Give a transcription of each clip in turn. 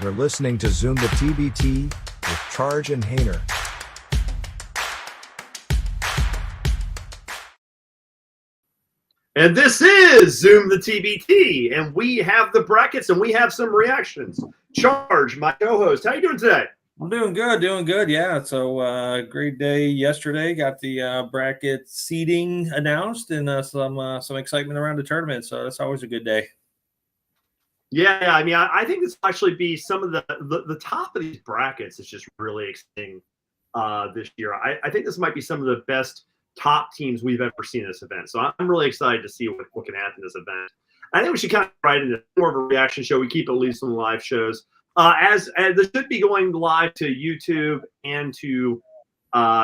You're listening to Zoom the TBT with Charge and Hayner. And this is Zoom the TBT, and we have the brackets and we have some reactions. Charge, my co-host, how you doing today? I'm doing good. Yeah, so great day yesterday. Got the bracket seeding announced and some excitement around the tournament. So that's always a good day. Yeah, I mean, I think this will actually be some of the top of these brackets is just really exciting this year. I think this might be some of the best top teams we've ever seen in this event. So I'm really excited to see what can happen in this event. I think we should kind of write into more of a reaction show. We keep at least some live shows. As this should be going live to YouTube and to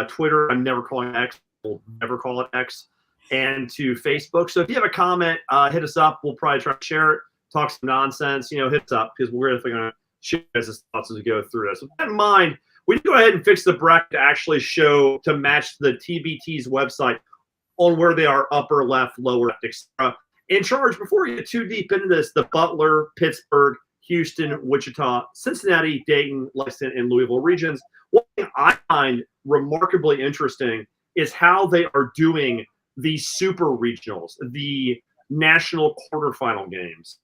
Twitter. I'm never calling it X. We'll never call it X. And to Facebook. So if you have a comment, hit us up. We'll probably try to share it. Talk some nonsense. You know, hit us up because we're definitely going to share guys' thoughts as we go through this. With that in mind, we need to go ahead and fix the bracket to actually show to match the TBT's website on where they are upper left, lower left, etc. In Charge, before we get too deep into this, the Butler, Pittsburgh, Houston, Wichita, Cincinnati, Dayton, Lexington, and Louisville regions. One thing I find remarkably interesting is how they are doing the super regionals, the national quarterfinal games.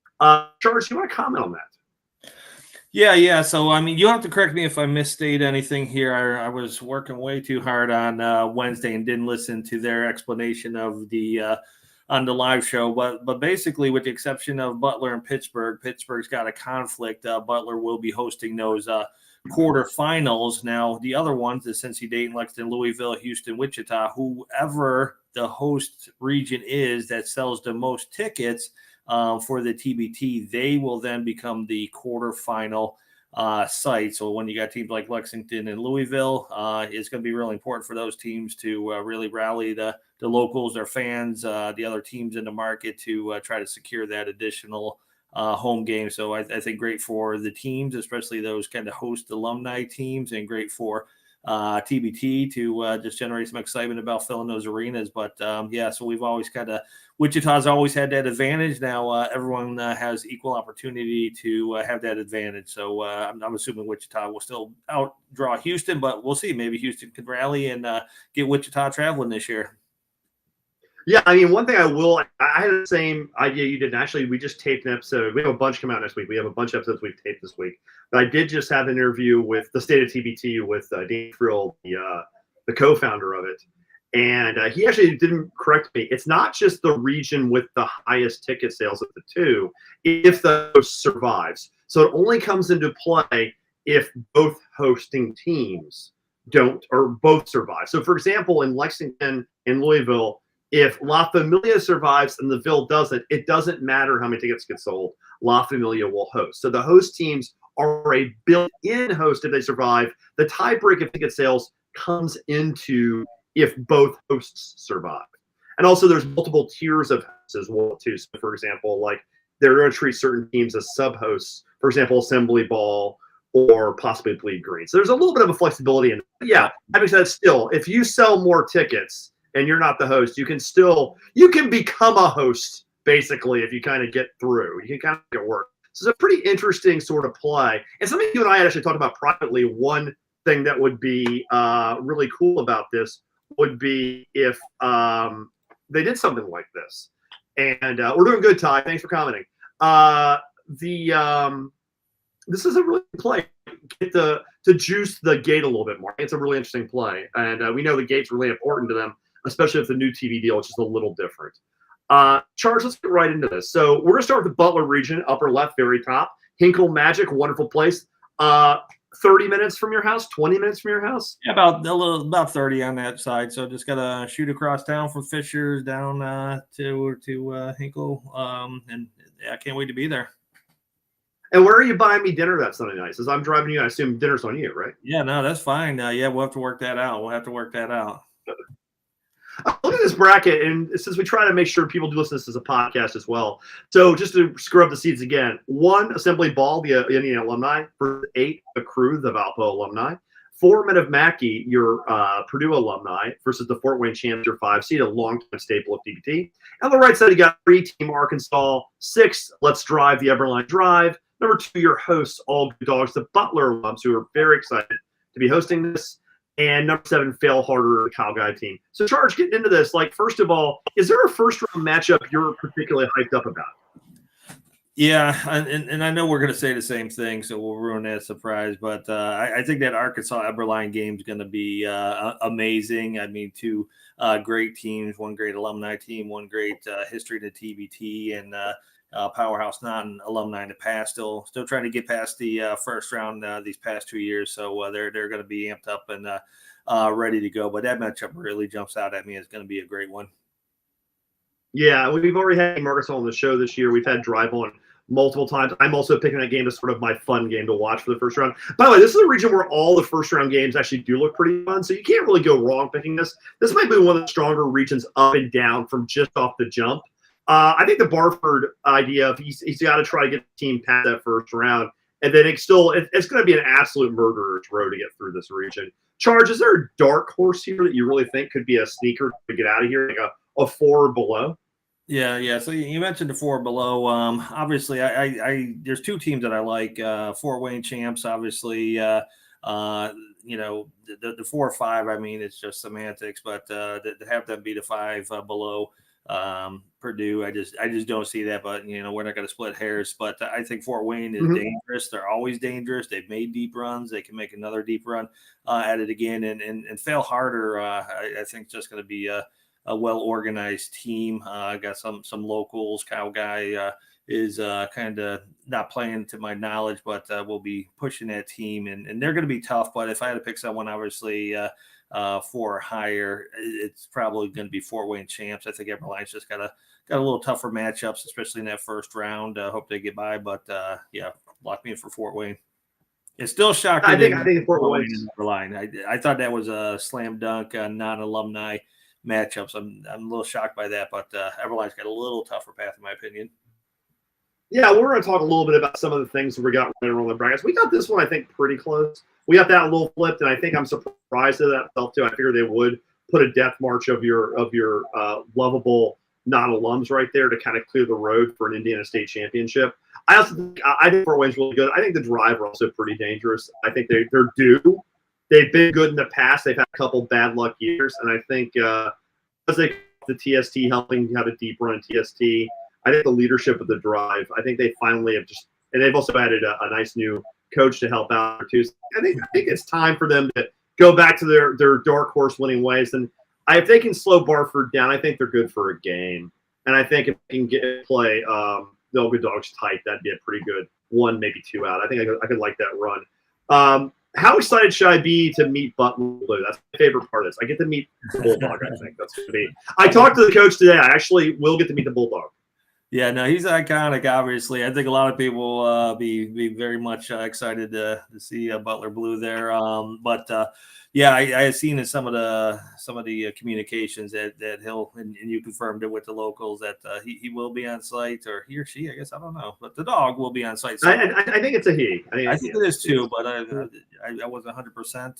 Charles, you want to comment on that? Yeah. So, I mean, you'll have to correct me if I misstate anything here. I was working way too hard on Wednesday and didn't listen to their explanation of the on the live show. But basically, with the exception of Butler and Pittsburgh, Pittsburgh's got a conflict. Butler will be hosting those quarterfinals. Now, the other ones, the Cincy, Dayton, Lexington, Louisville, Houston, Wichita, whoever the host region is that sells the most tickets for the TBT, they will then become the quarterfinal site. So when you got teams like Lexington and Louisville, it's going to be really important for those teams to really rally the locals, their fans, the other teams in the market to try to secure that additional home game. So I think great for the teams, especially those kind of host alumni teams, and great for TBT to just generate some excitement about filling those arenas. But so we've always Wichita's always had that advantage. Now everyone has equal opportunity to have that advantage. So I'm assuming Wichita will still outdraw Houston, but we'll see. Maybe Houston can rally and get Wichita traveling this year. Yeah, I mean, one thing I had the same idea you did. Actually, we just taped an episode. We have a bunch come out next week. We have a bunch of episodes we've taped this week. But I did just have an interview with the State of TBT with Dan Friel, the co-founder of it. And he actually didn't correct me. It's not just the region with the highest ticket sales of the two, if the host survives. So it only comes into play if both hosting teams don't or both survive. So, for example, in Lexington and Louisville, if La Familia survives and the Ville doesn't, it doesn't matter how many tickets get sold. La Familia will host. So the host teams are a built-in host if they survive. The tiebreak of ticket sales comes into if both hosts survive. And also there's multiple tiers of hosts as well, too. So, for example, like they're going to treat certain teams as sub-hosts. For example, Assembly Ball or possibly Bleed Green. So there's a little bit of a flexibility in it. But yeah, having said still, if you sell more tickets and you're not the host, you can become a host, basically, if you kind of get through. You can kind of make it work. So it's a pretty interesting sort of play. And something you and I had actually talked about privately, one thing that would be really cool about this would be if they did something like this. And we're doing good, Ty. Thanks for commenting. This is a really good play. To juice the gate a little bit more. It's a really interesting play. And we know the gate's really important to them, especially with the new TV deal, which is a little different. Charles, let's get right into this. So we're going to start with the Butler region, upper left, very top. Hinkle Magic, wonderful place. 30 minutes from your house, 20 minutes from your house? Yeah, about 30 on that side. So just got to shoot across town from Fishers down to Hinkle. And I can't wait to be there. And where are you buying me dinner that Sunday night? Since I'm driving you, I assume dinner's on you, right? Yeah, no, that's fine. We'll have to work that out. Look at this bracket, and since we try to make sure people do listen to this as a podcast as well. So just to screw up the seeds again, 1 Assembly Ball, the Indiana alumni, for 8, the Crew, the Valpo alumni, 4 Men of Mackey, your Purdue alumni, versus the Fort Wayne champs, your 5 seed, a longtime staple of TBT. On the right side, you got 3 Team Arkansas, 6 Let's Drive, the Everline Drive, Number 2, your hosts, all good dogs, the Butler alums, who are very excited to be hosting this. And number 7, Fail Harder, the Cal Guy team. So, Charge, getting into this, like, first of all, is there a first-round matchup you're particularly hyped up about? Yeah, and I know we're going to say the same thing, so we'll ruin that surprise. But I think that Arkansas-Eberline game is going to be amazing. I mean, 2 great teams, 1 great alumni team, 1 great history to TBT, and powerhouse non-alumni in the past. Still trying to get past the first round these past 2 years. So they're going to be amped up and ready to go. But that matchup really jumps out at me. It's going to be a great one. Yeah, we've already had Arkansas on the show this year. We've had Drive on multiple times. I'm also picking that game as sort of my fun game to watch for the first round. By the way, this is a region where all the first round games actually do look pretty fun, so you can't really go wrong picking this. This might be one of the stronger regions up and down from just off the jump. I think the Barford idea of he's got to try to get the team past that first round, and then it's going to be an absolute murderer's row to get through this region. Charge, is there a dark horse here that you really think could be a sneaker to get out of here, like a 4 or below? Yeah. So you mentioned the 4 below. Obviously, I there's 2 teams that I like. Fort Wayne champs, obviously. The 4 or 5. I mean, it's just semantics, but to have them be the 5 below Purdue, I just don't see that. But we're not going to split hairs. But I think Fort Wayne is dangerous. They're always dangerous. They've made deep runs. They can make another deep run at it again, and Fail Harder. I think just going to be a well-organized team. Got some locals. Kyle Guy is kind of not playing to my knowledge, but we'll be pushing that team, and they're going to be tough. But if I had to pick someone, obviously 4 or higher, it's probably going to be Fort Wayne champs. I think Everline's just got a little tougher matchups, especially in that first round. Hope they get by, but lock me in for Fort Wayne. It's still shocking. I think Fort Wayne. Everline. I thought that was a slam dunk non-alumni matchups. I'm a little shocked by that, but Everline's got a little tougher path, in my opinion. Yeah, we're going to talk a little bit about some of the things that we got running around the brackets. We got this one, I think, pretty close. We got that a little flipped, and I think I'm surprised at that self too. I figured they would put a death march of your lovable non-alums right there to kind of clear the road for an Indiana State championship. I think Fort Wayne's really good. I think the Drive are also pretty dangerous. I think they're due. They've been good in the past. They've had a couple bad luck years, and I think because they the TST helping have a deep run in TST, I think the leadership of the Drive, I think they finally have just, and they've also added a nice new coach to help out too. So I think it's time for them to go back to their dark horse winning ways. And if they can slow Barford down, I think they're good for a game. And I think if they can play the Old Good Dogs tight, that'd be a pretty good 1, maybe 2 out. I think I could like that run. How excited should I be to meet Butler Blue? That's my favorite part of this. I get to meet the Bulldog, I think. That's going to be. I talked to the coach today. I actually will get to meet the Bulldog. Yeah, no, he's iconic, obviously. I think a lot of people will be very much excited to see Butler Blue there. I have seen in some of the communications that he'll, and you confirmed it with the locals, that he will be on site, or he or she, I guess, I don't know. But the dog will be on site. So I think it's a he. I think it is too, but I wasn't 100%.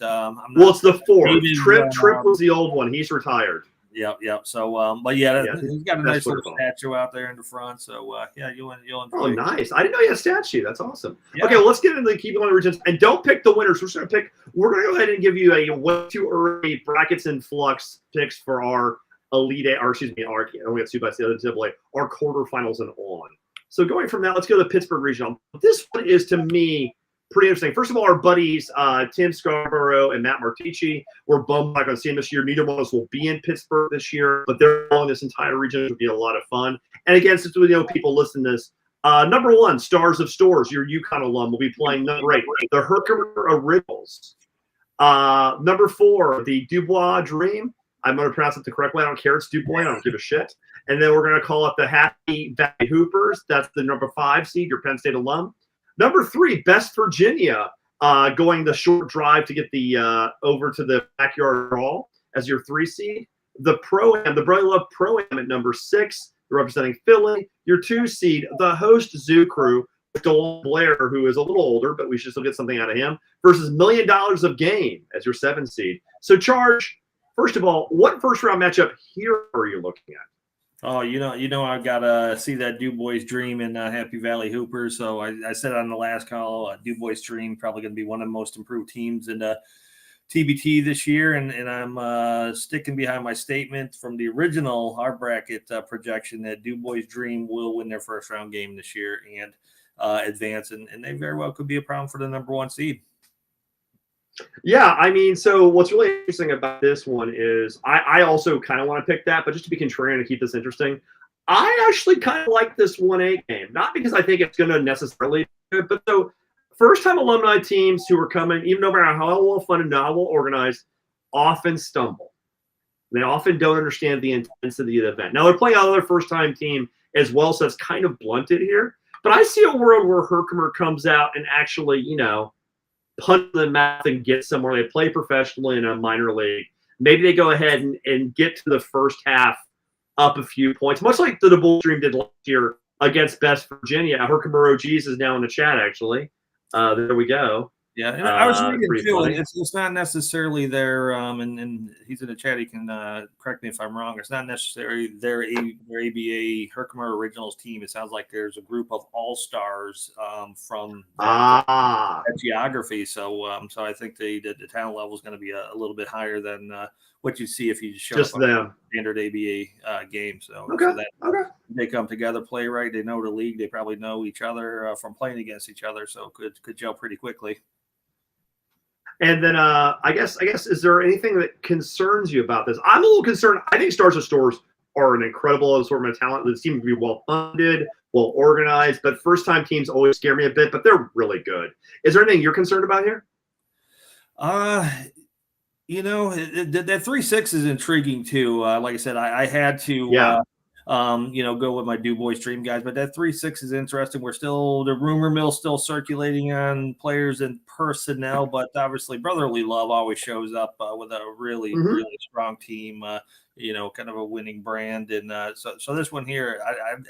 Well, it's the 4. Trip was the old one. He's retired. Yep. So, he's got a nice little statue out there in the front. So, you'll enjoy. Oh, nice! I didn't know he had a statue. That's awesome. Yeah. Okay, well, let's get into the keep on the regions, and don't pick the winners. We're going to go ahead and give you a way too early brackets in flux picks for our elite, or excuse me, we got sued by the NCAA, our quarterfinals and on. So going from that, let's go to the Pittsburgh regional. This one is, to me, pretty interesting. First of all, our buddies Tim Scarborough and Matt Martici were bummed not going to see him this year. Neither one of us will be in Pittsburgh this year, but they're along this entire region. It would be a lot of fun. And again, since we know people listen to this, number 1, Stars of Stores, your UConn alum, will be playing number 8, the Herkimer Originals. Number 4, the Dubois Dream. I'm going to pronounce it the correct way. I don't care. It's Dubois. I don't give a shit. And then we're going to call it the Happy Valley Hoopers. That's the number 5 seed, your Penn State alum. Number 3, Best Virginia, going the short drive to get the over to the backyard brawl as your 3 seed. The Pro-Am, the Brotherly Love Pro-Am at number 6, representing Philly. Your 2 seed, the host Zoo Crew, with Dolan Blair, who is a little older, but we should still get something out of him, versus $1 Million of Game as your 7 seed. So, Charge, first of all, what first-round matchup here are you looking at? Oh, I've got to see that Du Bois Dream in Happy Valley Hoopers. So I said on the last call, Du Bois Dream probably going to be one of the most improved teams in TBT this year, and I'm sticking behind my statement from the original our bracket projection that Du Bois Dream will win their first round game this year and advance, and they very well could be a problem for the number 1 seed. Yeah, I mean, so what's really interesting about this one is I also kind of want to pick that, but just to be contrarian and keep this interesting, I actually kind of like this 1A game. Not because I think it's going to necessarily be good, but so first-time alumni teams who are coming, even no matter how well-funded, how well-organized, often stumble. They often don't understand the intensity of the event. Now, they're playing another first-time team as well, so it's kind of blunted here. But I see a world where Herkimer comes out and actually, punch the mouth and get somewhere. They play professionally in a minor league. Maybe they go ahead and get to the first half up a few points, much like the Du Bois Dream did last year against Best Virginia. Herkimer OGs is now in the chat, actually. There we go. Yeah, and I was reading too, and it's not necessarily their and he's in the chat. He can correct me if I'm wrong. It's not necessarily their ABA Herkimer Originals team. It sounds like there's a group of all stars from that geography. So I think the talent level is going to be a little bit higher than what you see if you just show up on a standard ABA game. So they come together, play right. They know the league. They probably know each other from playing against each other. So could gel pretty quickly. And then I guess is there anything that concerns you about this? I'm a little concerned. I think Stars of Stores are an incredible assortment of talent. They seem to be well funded, well organized, but first time teams always scare me a bit, but they're really good. Is there anything you're concerned about here? That 3-6 is intriguing too. Like I said, I had to go with my Du Bois Dream guys, but that 3-6 is interesting. The rumor mill's still circulating on players and personnel, but obviously brotherly love always shows up with a really, really strong team, kind of a winning brand. And so this one here,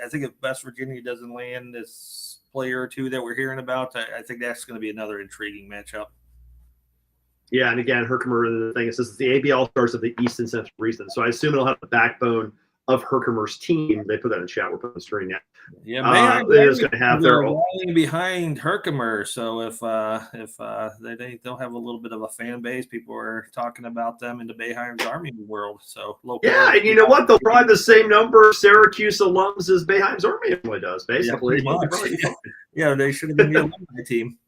I think if West Virginia doesn't land this player or two that we're hearing about, I think that's going to be another intriguing matchup. Yeah, and again, Herkimer, the thing is, this is the AB All-Stars of the East and Central region, so I assume it'll have the backbone of Herkimer's team. They put that in chat. We're putting the screen now. Yeah, is going to have their behind Herkimer. So if they don't have a little bit of a fan base, people are talking about them in the Boeheim's Army world. So and you know what? They'll probably the same number of Syracuse alums as Boeheim's Army only does, basically. Yeah, they should have been the alumni team.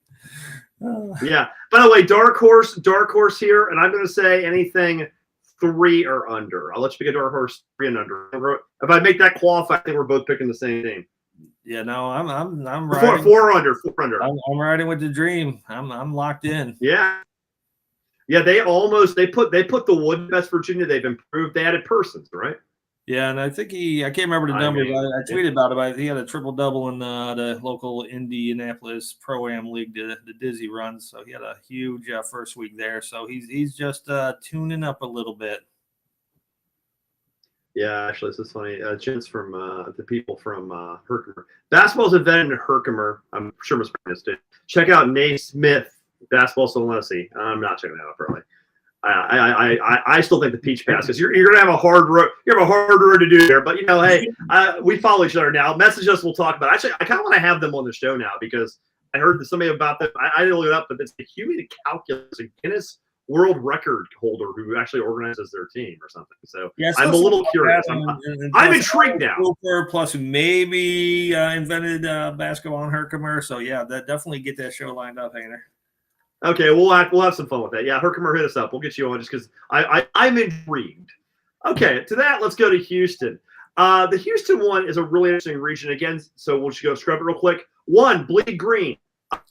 Yeah. By the way, dark horse here, and I'm going to say anything 3 or under. I'll let you pick a dark horse 3 and under. If I make that qualify, I think we're both picking the same team. Yeah, no, I'm riding 4 under. I'm riding with the Dream. I'm locked in. Yeah. Yeah, they put the Wood West Virginia. They've improved. They added Persons, right? Yeah, and I think I can't remember the numbers. I tweeted about it, but he had a triple-double in the local Indianapolis Pro-Am League, the Dizzy runs. So he had a huge first week there. So he's just tuning up a little bit. Yeah, actually, this is funny. Gents from the people from Herkimer. Basketball's invented in Herkimer. I'm sure Miss Brandon did. Check out Naismith Basketball Solennity. I'm not checking that out, probably. I still think the Peach Pass, because you're gonna have a hard road. You have a hard road to do there, but hey, we follow each other now. Message us, we'll talk about it. Actually, I kind of want to have them on the show now because I heard somebody about them. I didn't look it up, but it's the human calculus, a Guinness World Record holder who actually organizes their team or something. So I'm a little curious. I'm intrigued now. Plus, maybe invented basketball in Herkimer. So yeah, definitely get that show lined up, Hayner. Okay, we'll have some fun with that. Yeah, Herkimer, hit us up. We'll get you on just because I'm intrigued. Okay, to that, let's go to Houston. The Houston one is a really interesting region again, so we'll just go scrub it real quick. 1, Bleed Green.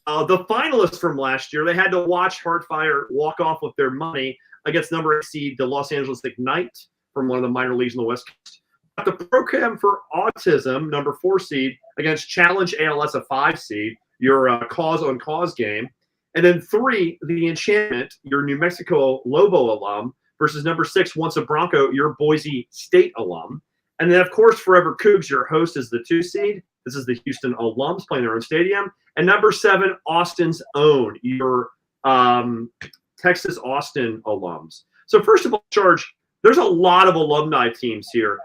The finalists from last year, they had to watch Heartfire walk off with their money against number 8 seed, the Los Angeles Ignite from one of the minor leagues on the West Coast. But the Program for Autism, number 4 seed, against Challenge ALS, a 5 seed, your cause-on-cause game. And then 3, the Enchantment, your New Mexico Lobo alum, versus number 6, Once a Bronco, your Boise State alum. And then, of course, Forever Cougs, your host, is the 2 seed. This is the Houston alums playing their own stadium. And number 7, Austin's own, your Texas Austin alums. So first of all, Charge, there's a lot of alumni teams here.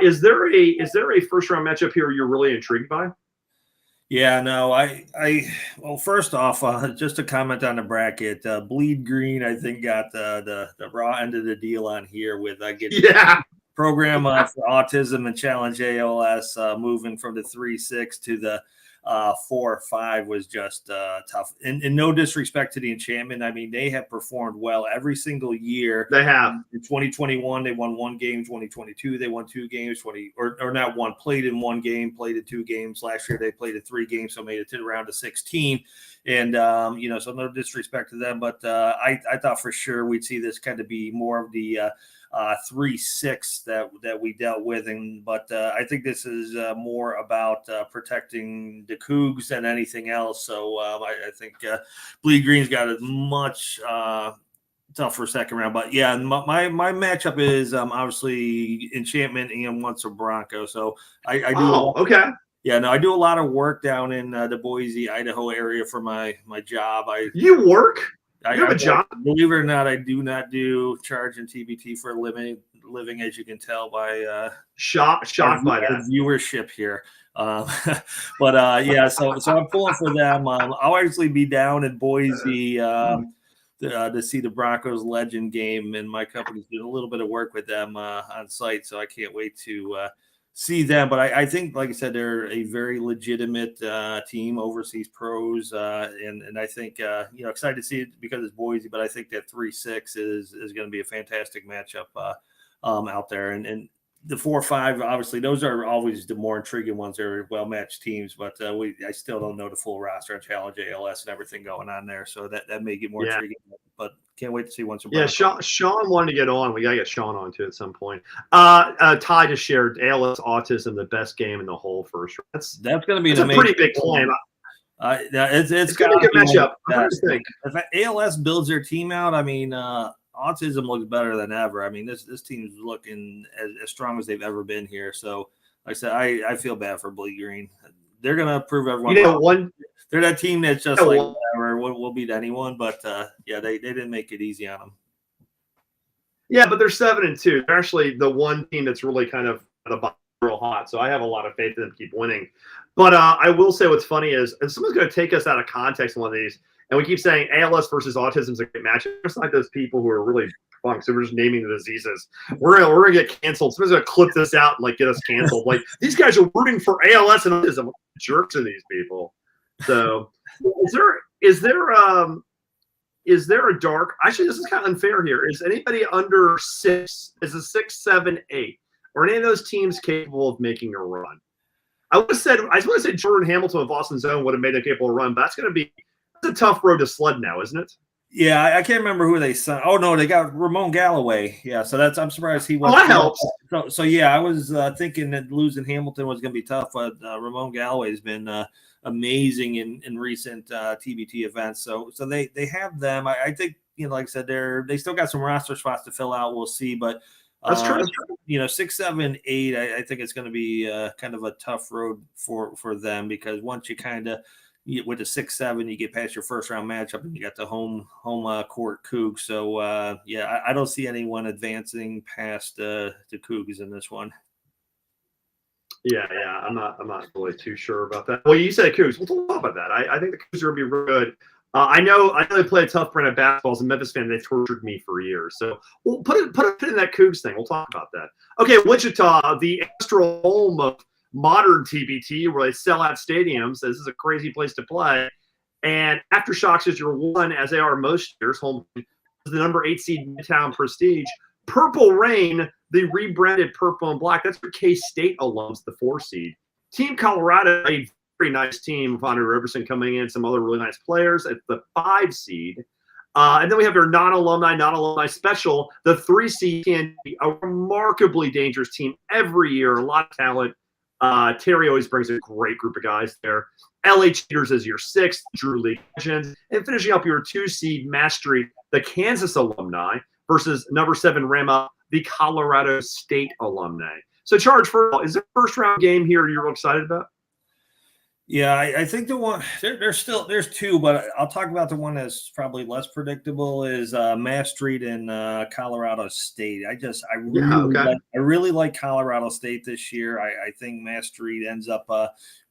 Is there a first round matchup here you're really intrigued by? Yeah, no, well, first off, just to comment on the bracket, Bleed Green, I think got the raw end of the deal on here with getting program for autism and challenge ALS moving from the 3-6 to the 4-5 was just tough. And no disrespect to the Enchantment. I mean, they have performed well every single year. They have. In 2021, they won 1 game. 2022, they won 2 games. Or not one, played in 1 game, played in 2 games. Last year, they played in 3 games, so made it to the round of 16. And, so no disrespect to them. But I thought for sure we'd see this kind of be more of the 3-6 that we dealt with, but I think this is more about protecting the Cougs than anything else. So I think Bleed Green's got a much tougher second round. But yeah, my matchup is obviously Enchantment and once a Bronco. So I do. Oh, okay. Yeah, no, I do a lot of work down in the Boise, Idaho area for my job. You work? You have a job? Believe it or not, I do not do charge and TBT for a living, as you can tell by shocked by that viewership here. But yeah, so I'm pulling for them. I'll actually be down in Boise to see the Broncos legend game, and my company's doing a little bit of work with them on site, so I can't wait to see them. But I think, like I said, they're a very legitimate team, overseas pros, and I think excited to see it because it's Boise. But I think that 3-6 is going to be a fantastic matchup out there, and the 4-5, obviously, those are always the more intriguing ones. They're well-matched teams, but I still don't know the full roster on Challenge ALS and everything going on there, so that may get more intriguing. But can't wait to see once. Yeah, Sean wanted to get on. We gotta get Sean on too at some point. Ty just shared ALS autism, the best game in the whole first round. That's going to be a pretty big claim. It's going to be a good matchup. If ALS builds their team out, I mean, autism looks better than ever. I mean, this team's looking as strong as they've ever been here. So, like I said, I feel bad for Bleed Green. They're going to prove everyone. They're that team that's just like whatever. We'll beat anyone. But yeah, they didn't make it easy on them. Yeah, but they're 7-2. They're actually the one team that's really kind of at the bottom real hot. So I have a lot of faith in them to keep winning. But I will say what's funny is if someone's going to take us out of context in one of these, and we keep saying ALS versus autism is a great match, it's like those people who are really punks who are just naming the diseases. We're gonna get canceled. Someone's gonna clip this out and get us canceled. These guys are rooting for ALS and autism. What jerks are these people? So is there a dark? Actually, this is kind of unfair here. Is anybody under 6? Is a 6, 7, 8, or any of those teams capable of making a run? I would have said Jordan Hamilton of Boston Zone would have made a capable run, but that's a tough road to sled now, isn't it? Yeah, I can't remember who they signed. Oh no, they got Ramon Galloway. Yeah, so I'm surprised he was. Oh, that helps. So yeah, I was thinking that losing Hamilton was going to be tough, but Ramon Galloway has been amazing in recent TBT events. So they have them. I think like I said, they still got some roster spots to fill out. We'll see, but that's true. 6, 7, 8. I think it's going to be kind of a tough road for them because once you kind of with the 6, 7, you get past your first round matchup and you got the home court Cougs. So yeah, I don't see anyone advancing past the Cougs in this one. Yeah, I'm not really too sure about that. Well, you said Cougs. We'll talk about that. I think the Cougs are going to be real good. I know they play a tough brand of basketball. As a Memphis fan, they've tortured me for years. So we'll put it in that Cougs thing. We'll talk about that. Okay, Wichita, the astral home of modern TBT, where they sell out stadiums. This is a crazy place to play. And Aftershocks is your one, as they are most years. Home is the number 8 seed Midtown Prestige. Purple Rain, the rebranded purple and black. That's for K-State alums, the 4 seed. Team Colorado, a very nice team. Vonnie Roberson coming in, some other really nice players at the 5 seed. And then we have our non-alumni special, the 3 seed, a remarkably dangerous team every year, a lot of talent. Terry always brings a great group of guys there. LA Cheaters is your 6th, Drew League Legends. And finishing up your 2 seed, Mass Street, the Kansas alumni, versus number 7, Rama, the Colorado State alumni. So, Charge, is there a first round game here you're excited about? Yeah, I think the one there's two, but I'll talk about the one that's probably less predictable is Mass Street in Colorado State. Yeah, okay. I really like Colorado State this year. I think Mass Street ends up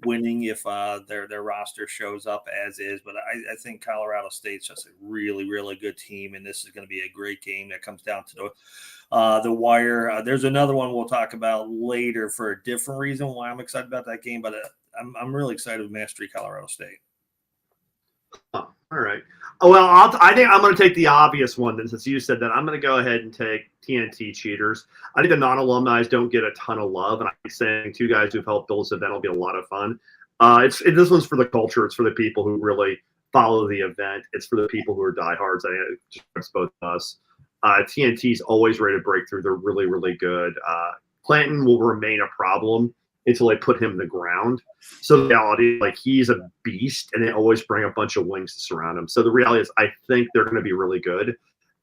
winning if their roster shows up as is. But I think Colorado State's just a really really good team, and this is going to be a great game that comes down to the wire. There's another one we'll talk about later for a different reason why I'm excited about that game, but I'm really excited with Mass Street, Colorado State. Oh, all right. Oh, well, I think I'm going to take the obvious one. Then, since you said that, I'm going to go ahead and take TNT Cheaters. I think the non-alumni don't get a ton of love, and I'm saying two guys who've helped build this event will be a lot of fun. This one's for the culture. It's for the people who really follow the event. It's for the people who are diehards. It's both of us. TNT's always ready to break through. They're really, really good. Clanton will remain a problem until they put him in the ground. So the reality, like, he's a beast, and they always bring a bunch of wings to surround him. So the reality is, I think they're going to be really good.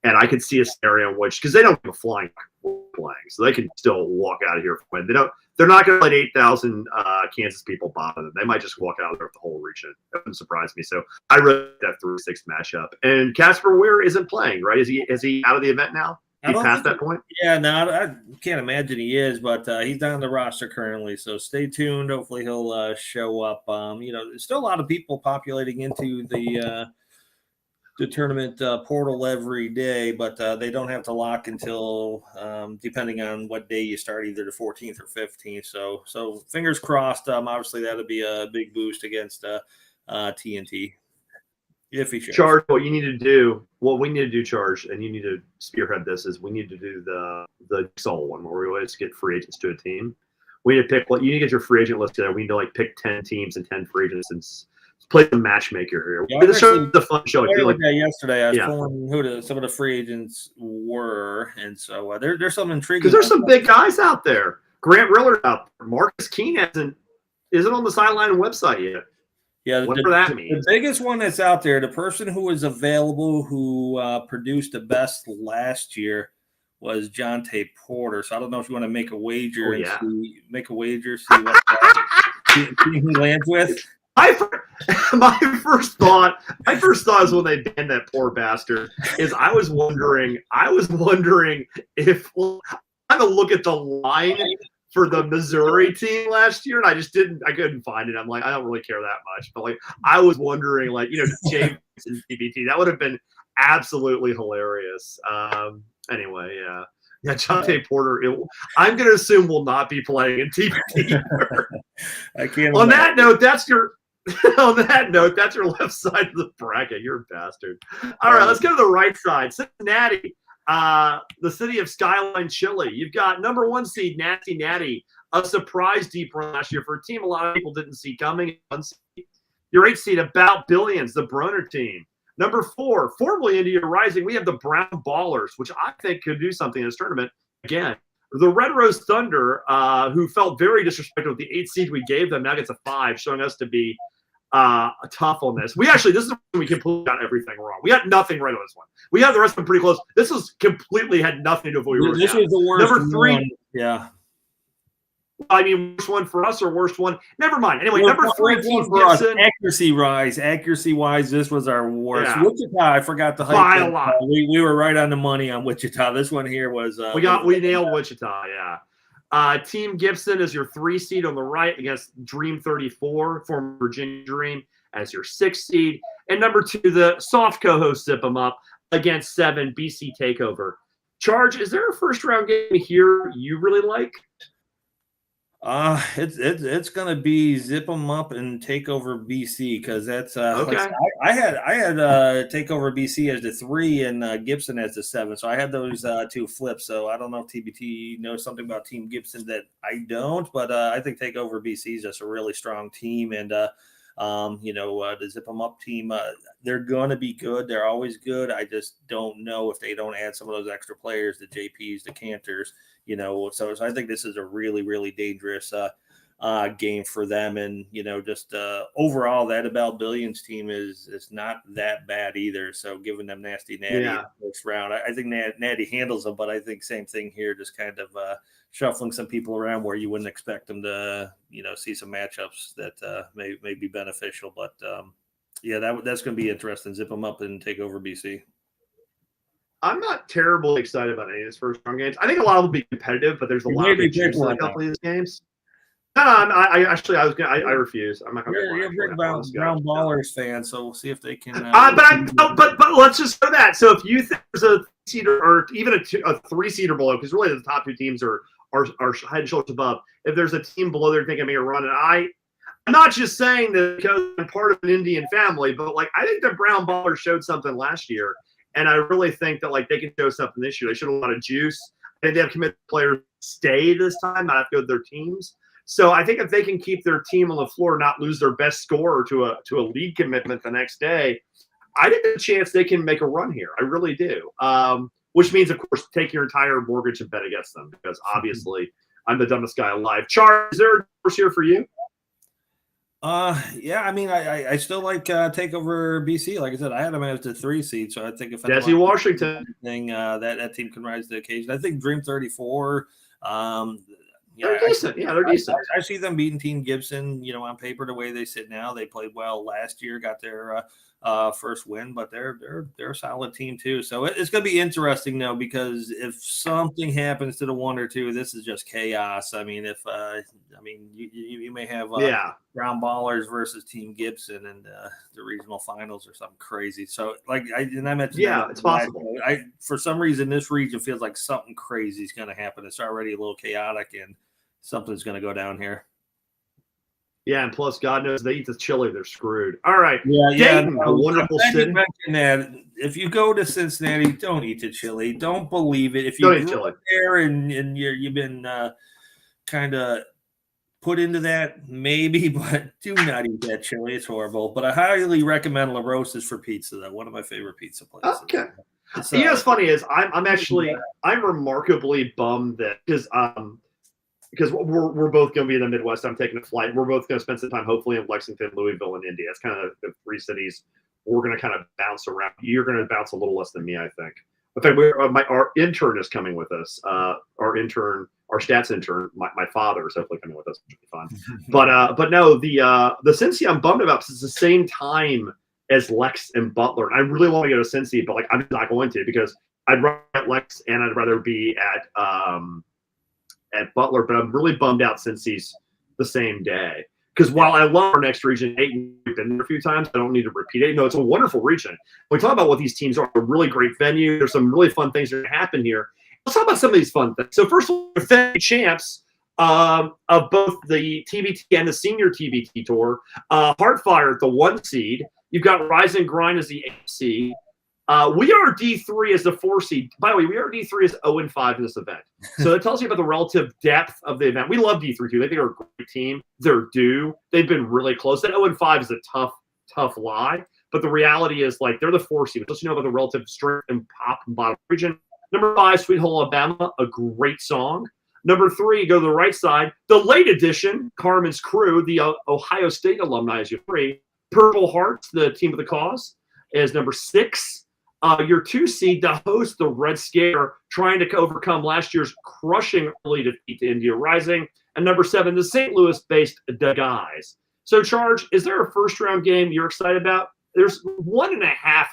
And I could see a scenario in which, because they don't give a flying playing, so they can still walk out of here when they're not going to let 8,000 Kansas people bother them. They might just walk out of there with the whole region. That wouldn't surprise me. So I really like that 3-6 matchup. And Casper Weir isn't playing, right? Is he out of the event now? He passed that point? Yeah, no, I can't imagine he is, but he's not on the roster currently. So stay tuned. Hopefully he'll show up. There's still a lot of people populating into the tournament portal every day, but they don't have to lock until depending on what day you start, either the 14th or 15th. So fingers crossed. Obviously that'll be a big boost against TNT. If he shows. Charge, what we need to do, Charge, and you need to spearhead this, is we need to do the sole one where we always get free agents to a team. We need to pick you need to get your free agent list together. We need to pick 10 teams and 10 free agents and play the matchmaker here. Yeah, this show the fun show. Yesterday I was pulling who some of the free agents were, and so there's some intriguing because there's some big guys out there. Grant Rillard out there. Marcus Keene isn't on the sideline website yet. Yeah, whatever that means. The biggest one that's out there, the person who was available who produced the best last year was Jonte Porter. So I don't know if you want to make a wager. See what he lands with. My first thought is when they banned that poor bastard is I was wondering if I'm gonna look at the line for the Missouri team last year, and I couldn't find it. I'm like, I don't really care that much, but I was wondering, James and TBT, that would have been absolutely hilarious. Anyway, yeah, Jonte Porter. I'm going to assume will not be playing in TBT. I can't. On that note, that's your left side of the bracket. You're a bastard. All right, let's go to the right side. Cincinnati. The city of Skyline Chili. You've got number 1 seed Nasty Natty, a surprise deep run last year for a team a lot of people didn't see coming. Your 8 seed About Billions, the Broner team. Number 4, formerly India Rising, we have the Brown Ballers, which I think could do something in this tournament. Again, the Red Rose Thunder, who felt very disrespectful with the 8 seed we gave them, now gets a 5, showing us to be tough on this. This is when we completely got everything wrong. We got nothing right on this one. We had the rest of them pretty close. This was completely had nothing to do with what we were. This was the worst. Number 3. One. Yeah. I mean, worst one for us or worst one? Never mind. Anyway, number 3 team for us. Accuracy wise, this was our worst. Yeah. Wichita, I forgot the by a lot. We were right on the money on Wichita. This one here was we nailed Wichita. Yeah. Team Gibson is your 3 seed on the right against Dream 34, former Virginia Dream, as your 6 seed, and number 2, the soft co-host Zip 'em Up against 7 BC Takeover. Charge, is there a first round game here you really like? It's gonna be Zip 'em Up and Takeover BC, because that's okay. I had Takeover BC as the 3 and Gibson as the 7, so I had those 2 flips. So I don't know if TBT knows something about Team Gibson that I don't, but I think Takeover BC is just a really strong team, and the Zip 'em Up team, they're going to be good. They're always good. I just don't know if they don't add some of those extra players, the JPs, the Cantors, So I think this is a really, really dangerous game for them. And, just overall, that About Billions team is not that bad either. So giving them Nasty Natty in the first round, I think Natty handles them, but I think same thing here, just kind of shuffling some people around where you wouldn't expect them to, see some matchups that may be beneficial. But yeah, that's going to be interesting. Zip them up and take over BC. I'm not terribly excited about any of these first round games. I think a lot of them will be competitive, but there's a lot of good juice in a couple of these games. No, I refuse. I'm not going to. You're a big Brown Ballers fan, so we'll see if they can. But let's just go that. So if you think there's a seeder or even a 3-seeder below, because really the top 2 teams are head and shoulders above. If there's a team below there thinking make a run, and I'm not just saying that because I'm part of an Indian family, but like I think the Brown Ballers showed something last year, and I really think that like they can show something this year. They showed a lot of juice. I think they have committed players stay this time, not have to go to their teams. So I think if they can keep their team on the floor, not lose their best scorer to a league commitment the next day, I think there's a chance they can make a run here. I really do. Which means, of course, take your entire mortgage and bet against them because obviously I'm the dumbest guy alive. Char, is there a course here for you? Yeah, I mean, I still like take over BC. Like I said, I had them as the 3 seed, so I think if Jesse Washington thing, that team can rise to the occasion. I think Dream 34. They're decent. They're decent. I see them beating Team Gibson. On paper, the way they sit now, they played well last year, got their first win, but they're a solid team too. So it's going to be interesting though, because if something happens to the 1 or 2, this is just chaos. I mean, you may have Brown Ballers versus Team Gibson in the regional finals or something crazy. So I mentioned, it's possible. For some reason, this region feels like something crazy is going to happen. It's already a little chaotic and something's going to go down here. Yeah, and plus, God knows they eat the chili, they're screwed. All right. Dayton, a wonderful city. That if you go to Cincinnati, don't eat the chili. Don't believe it. If you go there and you've been kind of put into that, maybe, but do not eat that chili. It's horrible. But I highly recommend La Rosa's for pizza, though. One of my favorite pizza places. Okay. What's funny is I'm remarkably bummed that because we're both going to be in the Midwest. I'm taking a flight. We're both going to spend some time, hopefully, in Lexington, Louisville, and Indy. That's kind of the 3 cities we're going to kind of bounce around. You're going to bounce a little less than me, I think. In fact, our intern is coming with us. Our stats intern, my father is hopefully coming with us, which will be fun. But no, the Cincy I'm bummed about because it's the same time as Lex and Butler. And I really want to go to Cincy, but I'm not going to because I'd rather at Lex and I'd rather be at Butler, but I'm really bummed out since he's the same day. Because while I love our next region, 8, we've been there a few times, I don't need to repeat it. No, it's a wonderful region. When we talk about what these teams are, a really great venue. There's some really fun things that happen here. Let's talk about some of these fun things. So first of all, the defending champs of both the TBT and the senior TBT tour, Heartfire at the 1 seed. You've got Rise and Grind as the 8 seed. We are D3 as the 4 seed. By the way, we are D3 as 0-5 in this event. So it tells you about the relative depth of the event. We love D3 too. They think they're a great team. They're due. They've been really close. That 0-5 is a tough lie. But the reality is, they're the 4 seed. Let's know about the relative strength and pop and bottom region. Number 5, Sweet Home Alabama, a great song. Number 3, go to the right side. The late edition, Carmen's Crew, the Ohio State alumni, as you free. Purple Hearts, the team of the cause, is number 6. Your 2 seed, the host, the Red Scare, trying to overcome last year's crushing early defeat to India Rising. And number 7, the St. Louis-based The Guys. So, Charge, is there a first-round game you're excited about? There's 1.5 I'm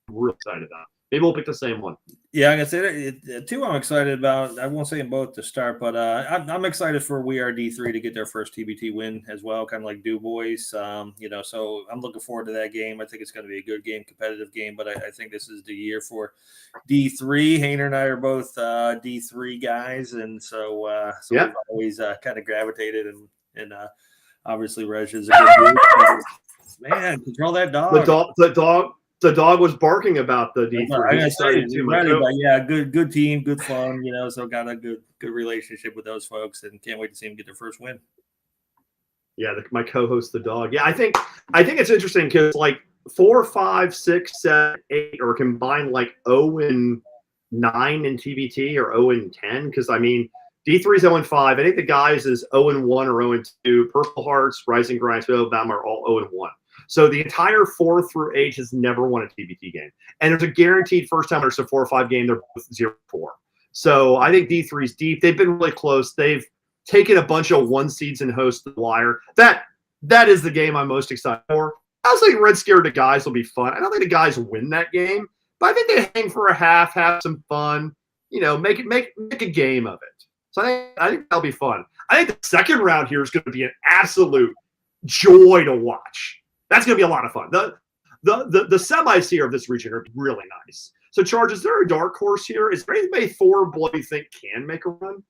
real excited about. Maybe we'll pick the same one. Yeah, I can say 2 I'm excited about. I won't say them both to start, but I'm excited for We Are D3 to get their first TBT win as well, kind of like Du Bois. So I'm looking forward to that game. I think it's going to be a good game, competitive game, but I think this is the year for D3. Hayner and I are both D3 guys, and so we've always kind of gravitated, and obviously Reg is a good dude. Man, control that dog. The dog was barking about the D3. Good team, good fun, so got a good relationship with those folks and can't wait to see them get their first win. Yeah, my co-host, the dog. Yeah, I think it's interesting because 4, 5, 6, 7, 8 or combined 0-9 in TBT or 0-10 because D3 is 0-5. I think the guys is 0-1 or 0-2. Purple Hearts, Rising Grind, Alabama are all 0-1. So the entire 4 through 8 has never won a TBT game. And there's a guaranteed first time there's a 4 or 5 game, they're both 0-4. So I think D3 is deep. They've been really close. They've taken a bunch of 1 seeds and host the wire. That is the game I'm most excited for. I also think Red Scare to guys will be fun. I don't think the guys win that game, but I think they hang for a half, have some fun, make a game of it. So I think that'll be fun. I think the second round here is going to be an absolute joy to watch. That's going to be a lot of fun. The semis here of this region are really nice. So, Charge, is there a dark horse here? Is there anybody Thor Blood you think can make a run?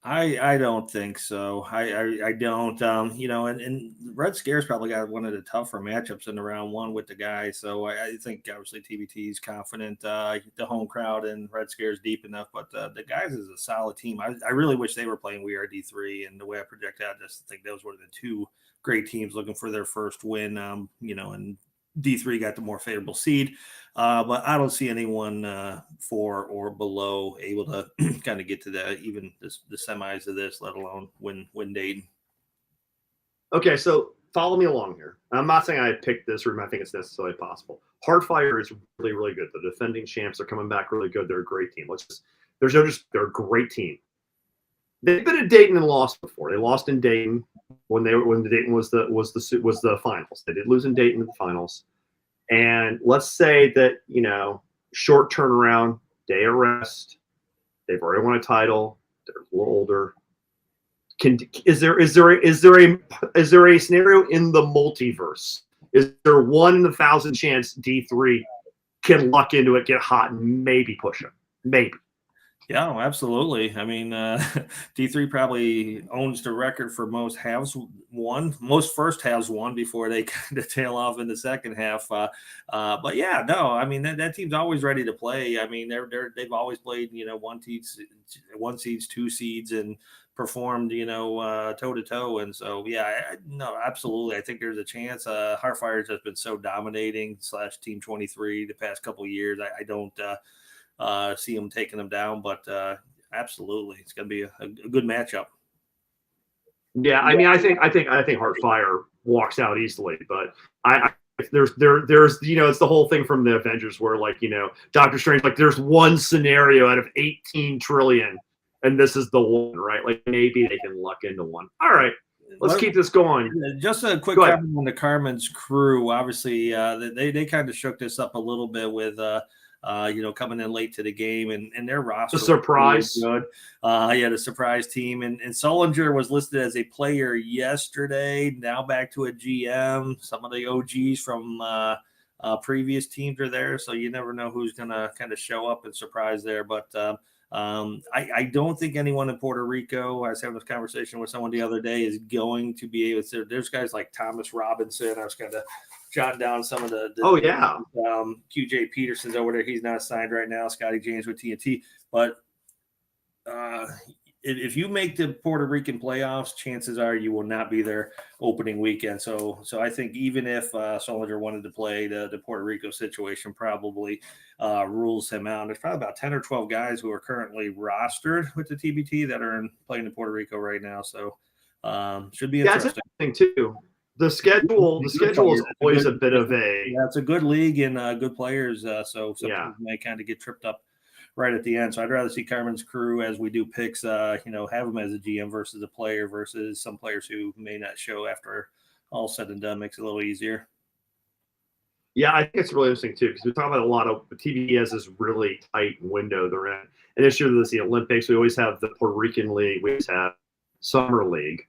I don't think so. I don't. And Red Scare's probably got one of the tougher matchups in the round 1 with the guys. So I think obviously TBT is confident. The home crowd and Red Scare's deep enough, but the guys is a solid team. I really wish they were playing We Are D3, and the way I project out, I just think those were the 2 great teams looking for their first win. And D3 got the more favorable seed, but I don't see anyone 4 or below able to kind of get to even the semis of this, let alone win Dayton. Okay, so follow me along here. I'm not saying I picked this room. I think it's necessarily possible. Heartfire is really, really good. The defending champs are coming back really good. They're a great team. They're a great team. They've been at Dayton and lost before. They lost in Dayton when the Dayton was the finals. They did lose in Dayton in the finals. And let's say that, short turnaround, day of rest, they've already won a title, they're a little older. Is there a scenario in the multiverse? Is there 1 in 1,000 chance D3 can luck into it, get hot, and maybe push them? Maybe. Yeah, absolutely. I mean, D3 probably owns the record for most halves won, most first halves won before they kind of tail off in the second half. But yeah, no, I mean that team's always ready to play. I mean, they've always played 1 seeds, 2 seeds, and performed toe to toe. And so yeah, no, absolutely. I think there's a chance. Heartfire's has been so dominating / Team 23 the past couple of years. I don't. See them taking them down, but absolutely, it's going to be a good matchup. Yeah, I mean, I think Heartfire walks out easily, but there's it's the whole thing from the Avengers where Doctor Strange, there's one scenario out of 18 trillion, and this is the one, right? Like maybe they can luck into one. All right. Let's keep this going. Just a quick comment on the Carmen's crew. Obviously, they kind of shook this up a little bit with coming in late to the game and their roster. The surprise. Really good. The surprise team. And Solinger was listed as a player yesterday, now back to a GM. Some of the OGs from previous teams are there, so you never know who's going to kind of show up and surprise there. But I don't think anyone in Puerto Rico, I was having this conversation with someone the other day, is going to be able to. There's guys like Thomas Robinson. I was kind of jotting down some of the QJ Peterson's over there. He's not signed right now. Scotty James with TNT. But if you make the Puerto Rican playoffs, chances are you will not be there opening weekend. So I think even if Solinger wanted to play, the Puerto Rico situation probably rules him out. There's probably about 10 or 12 guys who are currently rostered with the TBT that are playing in Puerto Rico right now. So should be interesting. That's interesting too. The schedule is always a bit of a. Yeah, it's a good league and good players. So some people may kind of get tripped up right at the end. So I'd rather see Carmen's crew as we do picks, have them as a GM versus a player versus some players who may not show after all said and done. Makes it a little easier. Yeah, I think it's really interesting too because we talk about a lot of TV has this really tight window they're in. And this year there's the Olympics. We always have the Puerto Rican League. We always have Summer League.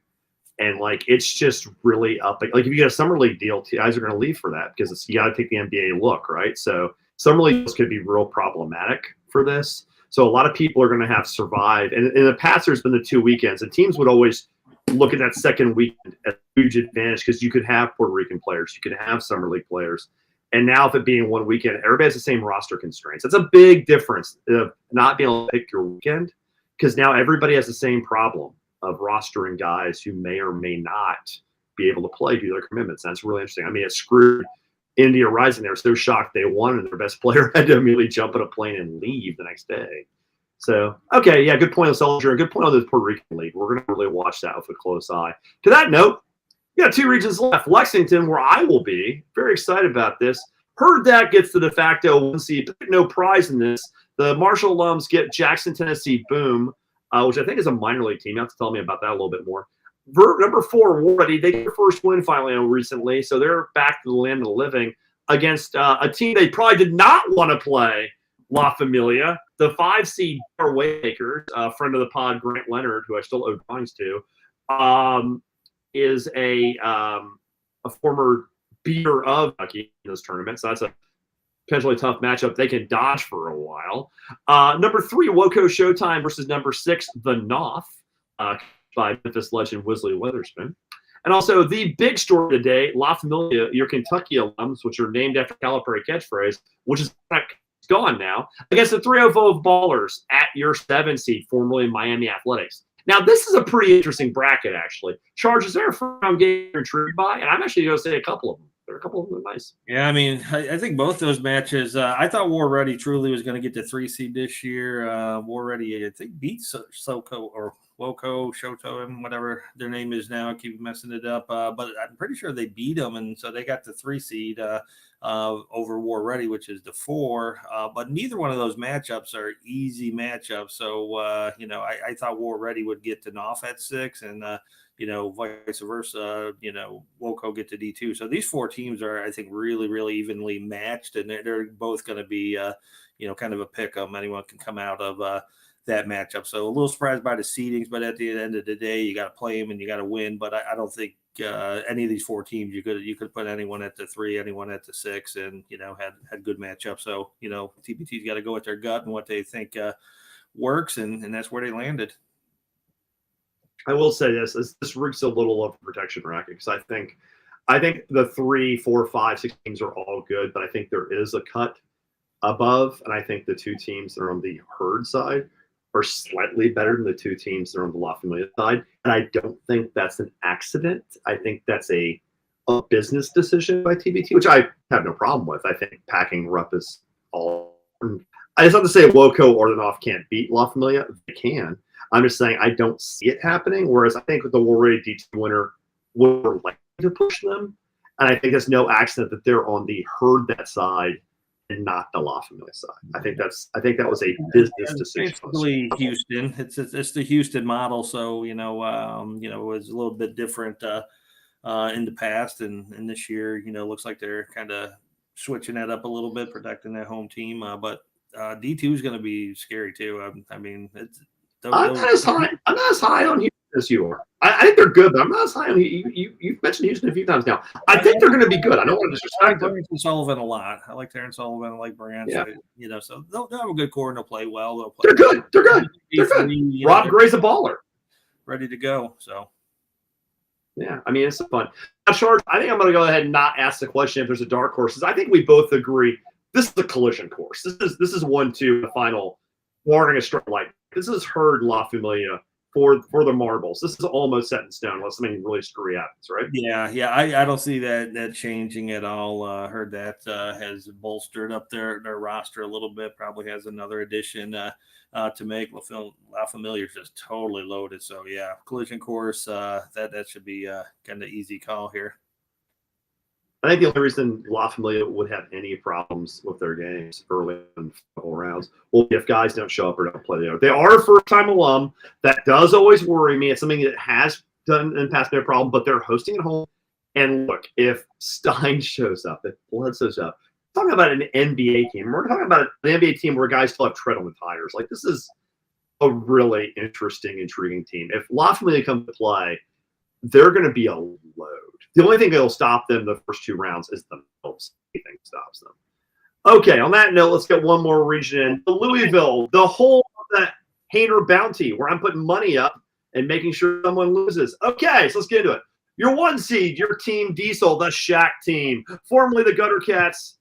And it's just really up. Like if you get a summer league deal, guys are going to leave for that because you got to take the NBA look, right? So summer leagues could be real problematic for this. So a lot of people are going to have to survive. And in the past, there's been the 2 weekends, and teams would always look at that second weekend as a huge advantage because you could have Puerto Rican players, you could have summer league players. And now, if it being 1 weekend, everybody has the same roster constraints. That's a big difference of not being able to pick your weekend because now everybody has the same problem of rostering guys who may or may not be able to play due to their commitments. That's really interesting. I mean, it screwed India Rising. They were so shocked they won, and their best player had to immediately jump on a plane and leave the next day. So, okay, yeah, good point on Soldier. A good point on the Puerto Rican League. We're going to really watch that with a close eye. To that note, we got 2 regions left. Lexington, where I will be. Very excited about this. Heard that gets the de facto 1 seed. No prize in this. The Marshall alums get Jackson, Tennessee Boom, which I think is a minor league team. You have to tell me about that a little bit more. Number 4, War Ready. They get their first win finally recently, so they're back to the land of the living against a team they probably did not want to play, La Familia. The 5 seed Waymakers, a friend of the pod, Grant Leonard, who I still owe drawings to, is a former beater of Kentucky in this tournament. So that's a potentially tough matchup they can dodge for a while. Number 3, Woco Showtime versus number 6, The Knopf, by Memphis legend Wisley Witherspoon. And also the big story today, La Familia, your Kentucky alums, which are named after Calipari catchphrase, which is gone now, against the 305 Ballers at your 7 seed, formerly Miami Athletics. Now, this is a pretty interesting bracket, actually. Charge, is there a first-round game you're intrigued by? And I'm actually going to say a couple of them. There are a couple of them that are nice. Yeah, I mean, I think both those matches, I thought War Ready truly was going to get the 3 seed this year. War Ready, I think, beat Soko or Woco, Shoto, and whatever their name is now. I keep messing it up. But I'm pretty sure they beat them, and so they got the 3 seed over War Ready, which is the 4. But neither one of those matchups are easy matchups. So, I thought War Ready would get to Knopf at 6, and vice versa, Woco get to D2. So these 4 teams are, I think, really, really evenly matched, and they're both going to be, kind of a pick 'em. Anyone can come out of that matchup. So a little surprised by the seedings, but at the end of the day, you got to play them and you got to win. But I don't think any of these 4 teams you could put anyone at the 3, anyone at the 6, and had good matchups. So TBT's got to go with their gut and what they think works, and that's where they landed. I will say this reeks a little of protection racket, because I think the 3, 4, 5, 6 teams are all good, but I think there is a cut above, and I think the 2 teams that are on the herd side are slightly better than the 2 teams that are on the La Familia side, and I don't think that's an accident. I think that's a business decision by TBT, which I have no problem with. I think packing Rupp is all. It's not to say Woco or the Knopf can't beat La Familia. They can. I'm just saying I don't see it happening, whereas I think with the War Ready D2 winner, we're likely to push them. And I think it's no accident that they're on the herd that side and not the La Familia side. I think that was a business decision. Basically, Houston. It's the Houston model, so it was a little bit different in the past, and this year, looks like they're kind of switching that up a little bit, protecting that home team. But D2 is going to be scary too. I mean, it's. I'm not as high on Houston as you are. I think they're good, but I'm not as high on you've mentioned Houston a few times now. I think they're going to be good. I don't want to disrespect them. Terrence Sullivan a lot. I like Terrence Sullivan. I like Brand. Yeah. So, so they'll have a good core and they'll play well. They're good. They're good. Rob Gray's a baller. Ready to go. So. Yeah, I mean, it's fun. Now, Charge, I think I'm going to go ahead and not ask the question if there's a dark horse. I think we both agree this is a collision course. This is 1-2, the final, warning a strong light. This is herd La Familia for the marbles. This is almost set in stone unless something really screwy happens, right? Yeah. I don't see that changing at all. Heard that has bolstered up their roster a little bit. Probably has another addition to make. La Familia is just totally loaded. So yeah, collision course. That should be kind of easy call here. I think the only reason La Familia would have any problems with their games early in couple rounds will be if guys don't show up or don't play there. They are a first-time alum. That does always worry me. It's something that has done in the past been a problem, but they're hosting at home. And look, if Stein shows up, if Bledsoe shows up, we're talking about an NBA team. We're talking about an NBA team where guys still have tread on the tires. Like, this is a really interesting, intriguing team. If La Familia comes to play, they're going to be a load. The only thing that'll stop them the first 2 rounds is themselves. Anything stops them. Okay, on that note, let's get one more region in. Louisville, the whole of the Hainer Bounty, where I'm putting money up and making sure someone loses. Okay, so let's get into it. Your 1 seed, your team Diesel, the Shack team, formerly the Gutter Cats,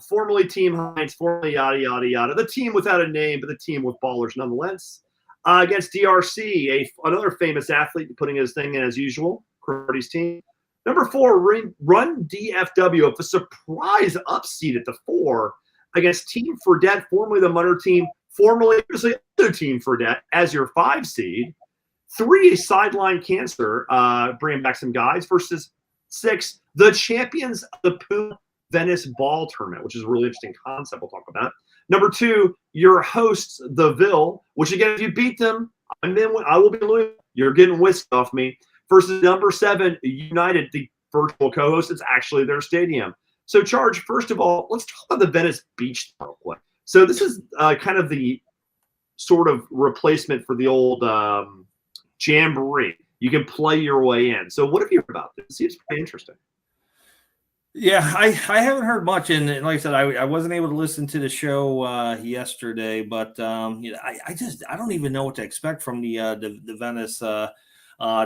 formerly Team Heinz, formerly yada, yada, yada. The team without a name, but the team with ballers nonetheless. Against DRC, another famous athlete putting his thing in as usual. Karate team. Number 4, Run DFW, a surprise upseed at the 4 against Team Fredette, formerly the Munner team, formerly other Team Fredette as your 5 seed. 3, Sideline Cancer, bringing back some guys, versus 6, the champions of the Puma Venice Ball Tournament, which is a really interesting concept we'll talk about. Number 2, your hosts, the Ville, which again, if you beat them, I will be Louisville. You're getting whisked off me. Versus number 7, United, the virtual co-host. It's actually their stadium. So, Charge, first of all, let's talk about the Venice Beach real quick. So this is kind of the sort of replacement for the old Jamboree. You can play your way in. So what have you heard about this? It seems pretty interesting. Yeah, I haven't heard much, and like I said, I wasn't able to listen to the show yesterday, but you know, I don't even know what to expect from the Venice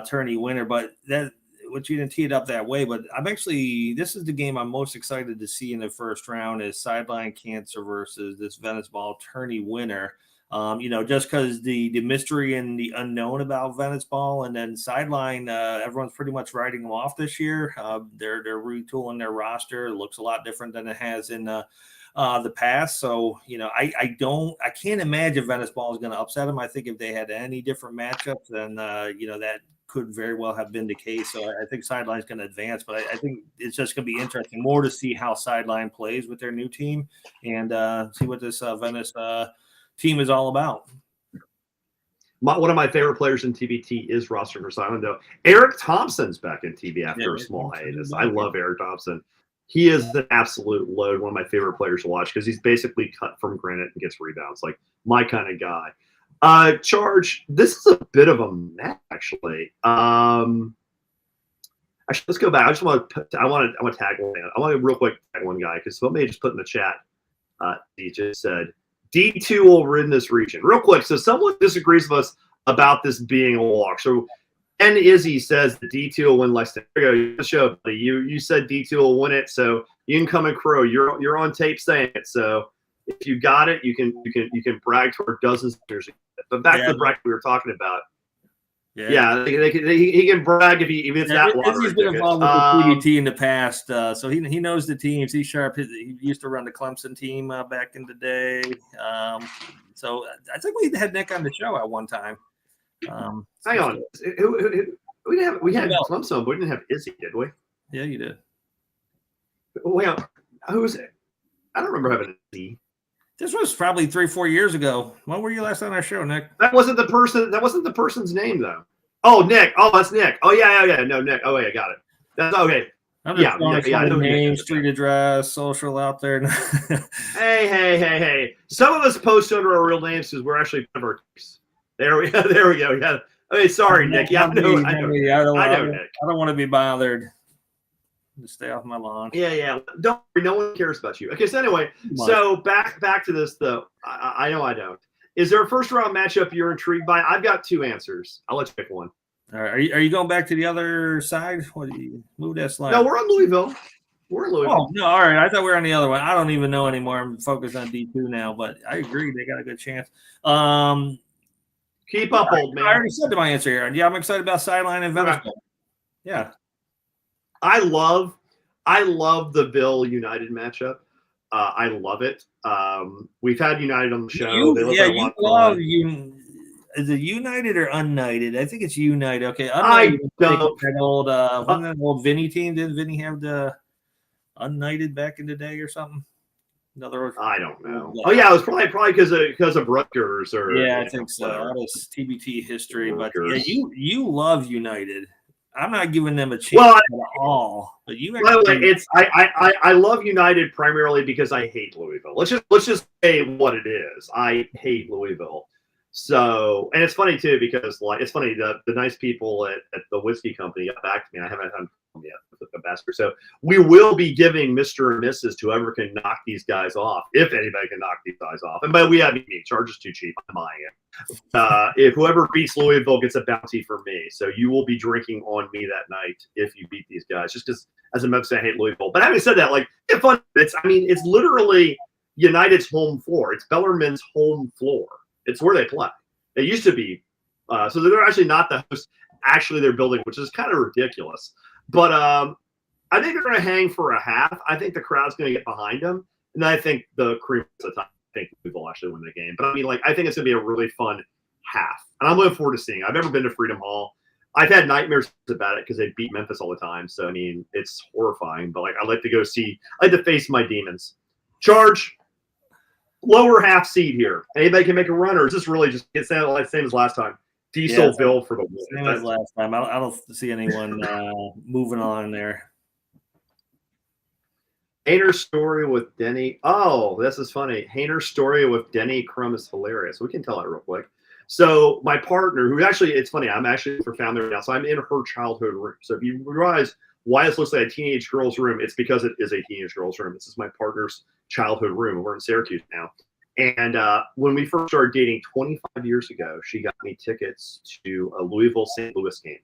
tourney winner. But that what you didn't tee it up that way, but this is the game I'm most excited to see in the first round is Sideline Cancer versus this Venice Ball tourney winner. You know, just because the mystery and the unknown about Venice Ball, and then Sideline, everyone's pretty much writing them off this year. They're retooling their roster. It looks a lot different than it has in the past. So, you know, I can't imagine Venice Ball is going to upset them. I think if they had any different matchups, then you know, that could very well have been the case. So I think Sideline's going to advance, but I think it's just going to be interesting more to see how Sideline plays with their new team and see what this Venice team is all about. One of my favorite players in TBT is roster for Sideline, though. Eric Thompson's back in TB after a small hiatus. I love Eric Thompson. He is an absolute load, one of my favorite players to watch because he's basically cut from granite and gets rebounds, like my kind of guy. Charge, this is a bit of a mess, actually. Actually, let's go back. I want to tag one. I want to real quick tag one guy because somebody just put in the chat. He just said D2 will win this region. Real quick, so someone disagrees with us about this being a walk. So, and Izzy says the D2 will win Lexington. Here we go. Show, buddy. You said D2 will win it, so you can come and crow. You're on tape saying it. So if you got it, you can brag toward dozens of years. But back to the bracket we were talking about. Yeah, he can brag if it's that lottery. He's been involved with the TBT in the past, so he knows the teams. He's sharp. He used to run the Clemson team back in the day. So I think we had Nick on the show at one time. Hang on, we had Clemson, but we didn't have Izzy, did we? Yeah, you did. Well, who was it? I don't remember having Izzy. This was probably 3-4 years ago. When were you last on our show, Nick? That wasn't the person. That wasn't the person's name, though. Oh, Nick. Oh, that's Nick. Oh, yeah. No, Nick. Oh, wait, I got it. That's okay. Yeah. I know name, street address, social out there. Hey. Some of us post under our real names because we're actually part of our teams. There we go. Yeah. Okay, sorry, Nick. Yeah, I know, Nick. I don't want to be bothered. Just stay off my lawn. Yeah. Don't worry. No one cares about you. Okay, so anyway, so back to this, though. I know I don't. Is there a first-round matchup you're intrigued by? I've got 2 answers. I'll let you pick one. All right. Are you going back to the other side? What do you move that slide? No, we're on Louisville. Oh, no, all right. I thought we were on the other one. I don't even know anymore. I'm focused on D2 now, but I agree. They got a good chance. Keep up, old man. I already said my answer here. Yeah, I'm excited about Sideline and Venice. Okay. Yeah. I love the Ville United matchup. I love it. We've had United on the show. You love you. Is it United or United? I think it's United. Okay, United, that old Vinny team. Didn't Vinny have the United back in the day or something? I don't know. Oh yeah, it was probably because of Rutgers or I think so. That was TBT history. Rutgers. But yeah, you love United. I'm not giving them a chance at all. But you I love United primarily because I hate Louisville. Let's just say what it is. I hate Louisville. So, and it's funny too because it's funny the nice people at the whiskey company got back to me. I haven't had them yet with the bastard. So we will be giving Mr. and Mrs. to whoever can knock these guys off, if anybody can knock these guys off. And by we have me, charge is too cheap. I'm buying it. If whoever beats Louisville gets a bounty for me, so you will be drinking on me that night if you beat these guys. Just because, as a Memphis, I hate Louisville. But having said that, it's fun. It's literally United's home floor. It's Bellarmine's home floor. It's where they play. It used to be. So they're actually not the host. Actually, they're building, which is kind of ridiculous. But I think they're going to hang for a half. I think the crowd's going to get behind them. And I think the cream of the time, I think we will actually win the game. But I think it's going to be a really fun half. And I'm looking forward to seeing it. I've never been to Freedom Hall. I've had nightmares about it because they beat Memphis all the time. So, it's horrifying. But, I like to go see – I like to face my demons. Charge. lower half seed here. Anybody can make a run, or is this really just it's the same as last time? Dieselville for the win. Same as last time. I don't see anyone moving on there. Hayner's story with Denny. Oh, this is funny. Hayner's story with Denny Crum is hilarious. We can tell it real quick. So my partner, who actually, it's funny, I'm actually for family right now, so I'm in her childhood room. So if you realize why this looks like a teenage girl's room, it's because it is a teenage girl's room. This is my partner's childhood room. We're in Syracuse now. And when we first started dating 25 years ago, she got me tickets to a Louisville St. Louis game.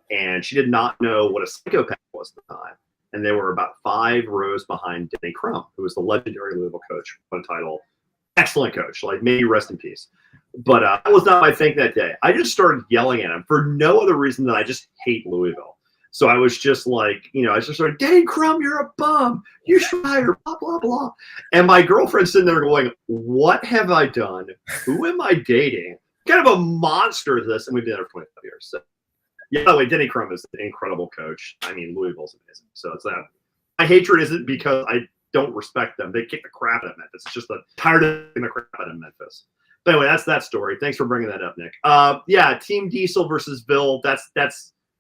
And she did not know what a psychopath was at the time. And they were about 5 rows behind Denny Crum, who was the legendary Louisville coach, won a title. Excellent coach, like maybe rest in peace. But that was not my thing that day. I just started yelling at him for no other reason than I just hate Louisville. So I was just like, I just started, Denny Crum, you're a bum. You should hire, blah, blah, blah. And my girlfriend's sitting there going, what have I done? Who am I dating? Kind of a monster is this. And we've been there for 25 years. So, yeah, by the way, Denny Crum is an incredible coach. I mean, Louisville's amazing. So it's that. My hatred isn't because I don't respect them. They kick the crap out of Memphis. It's just tired of kicking the crap out of Memphis. But anyway, that's that story. Thanks for bringing that up, Nick. Yeah, Team Diesel versus Bill. That's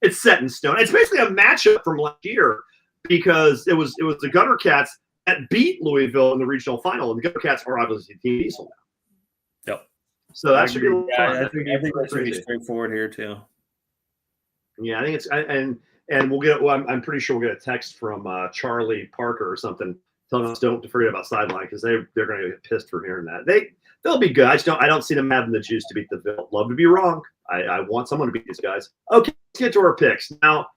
it's set in stone. It's basically a matchup from last year because it was the Gutter Cats that beat Louisville in the regional final, and the Gutter Cats are obviously Team Diesel now. Yep. So that should be fun. I think that's pretty straightforward here too. Yeah, I think it's and we'll get. Well, I'm pretty sure we'll get a text from Charlie Parker or something telling us don't forget about sideline because they're going to get pissed for hearing that. They'll be good. I don't see them having the juice to beat the Ville. Love to be wrong. I want someone to beat these guys. Okay, let's get to our picks. Now,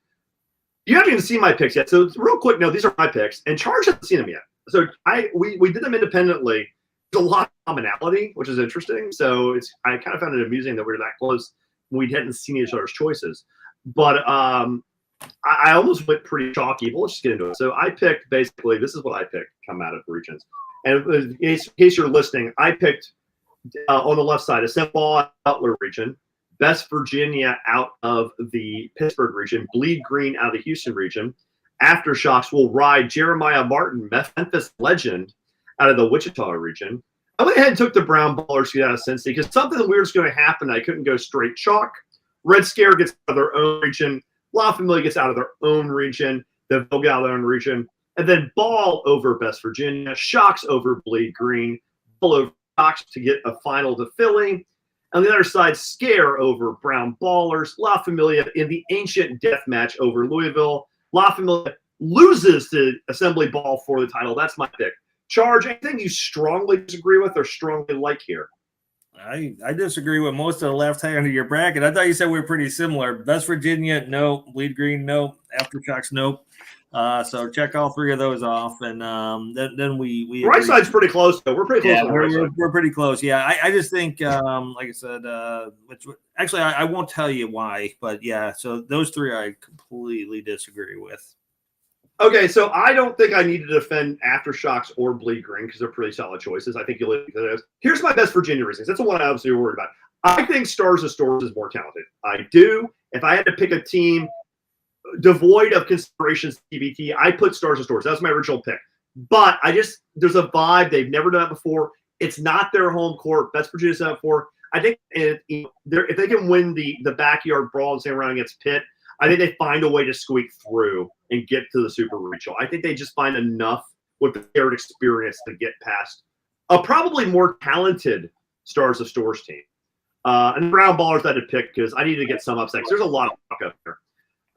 you haven't even seen my picks yet. So real quick, no, these are my picks. And Charge hasn't seen them yet. So we did them independently. There's a lot of commonality, which is interesting. So I kind of found it amusing that we were that close when we hadn't seen each other's choices. But I almost went pretty chalky, but let's just get into it. So I picked basically, this is what I picked come out of regions. And in case you're listening, I picked on the left side, a St. Paul Butler region, West Virginia out of the Pittsburgh region, Bleed Green out of the Houston region. Aftershocks will ride Jeremiah Martin, Memphis legend, out of the Wichita region. I went ahead and took the Brown Ballers to get out of Cincy because something weird is going to happen. I couldn't go straight chalk. Red Scare gets out of their own region. La Familia gets out of their own region. The Ville get out of their own region. And then Ball over West Virginia. Shocks over Bleed Green. Ball over Shocks to get a final to Philly. On the other side, Scare over Brown Ballers. La Familia in the ancient death match over Louisville. La Familia loses to Assembly Ball for the title. That's my pick. Charge, anything you strongly disagree with or strongly like here? I disagree with most of the left hand of your bracket. I thought you said we were pretty similar. West Virginia, no. Bleed Green, no. Aftershocks, nope. So check all 3 of those off, and then we right side's pretty close though. We're pretty close. Yeah, we're pretty close. Yeah, I just think, like I said, actually I won't tell you why, but yeah. So those 3 I completely disagree with. Okay, so I don't think I need to defend Aftershocks or Bleed Green because they're pretty solid choices. I think you'll look at those. Here's my West Virginia reasons. That's the one I obviously worried about. I think Stars of Stores is more talented. I do. If I had to pick a team devoid of considerations TBT, I put Stars of Stores. That's my original pick. But there's a vibe. They've never done it before. It's not their home court. West Virginia's done it before. I think if they can win the backyard brawl and stay around against Pitt, I think they find a way to squeak through and get to the Super Regional. I think they just find enough with the shared experience to get past a probably more talented Stars of Stores team. And the Brown Ballers I had to pick because I need to get some upset. There's a lot of talk up here.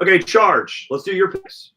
Okay, Charge. Let's do your picks.